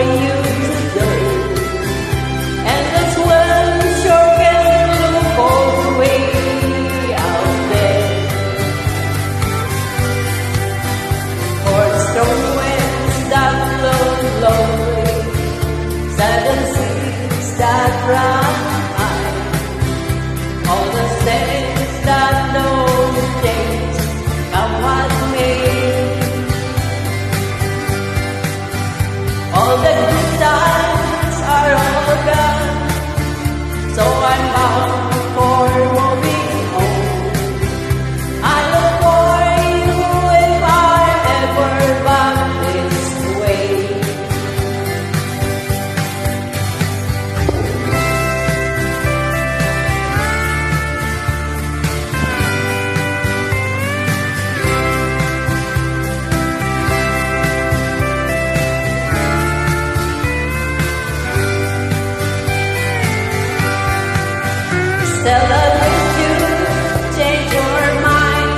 you to go. And this world sure can look all the way out there. For storm winds that blow lonely, sudden seas that run high, all the things that don't change, come what may. All the good times are all gone, so I'm bound for moving home. I look for you if I'm ever back this way. Tell us if you change your mind,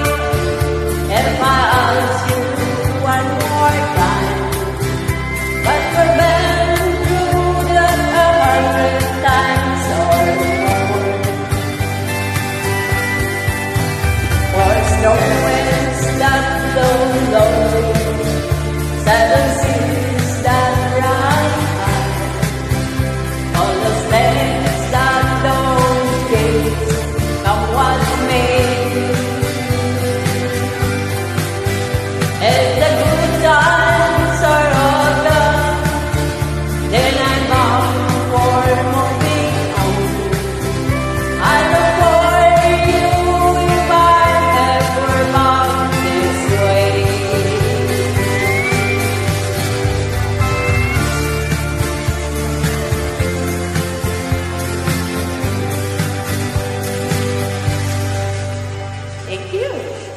and if I ask you one more time. But we've been through that 100 times or more. For snow winds that blow lonely, sudden seas that run high, all the things that don't come what may. If the good times are all gone, then I'm bound for moving on. I look for you if I'm ever bound this way. Thank you.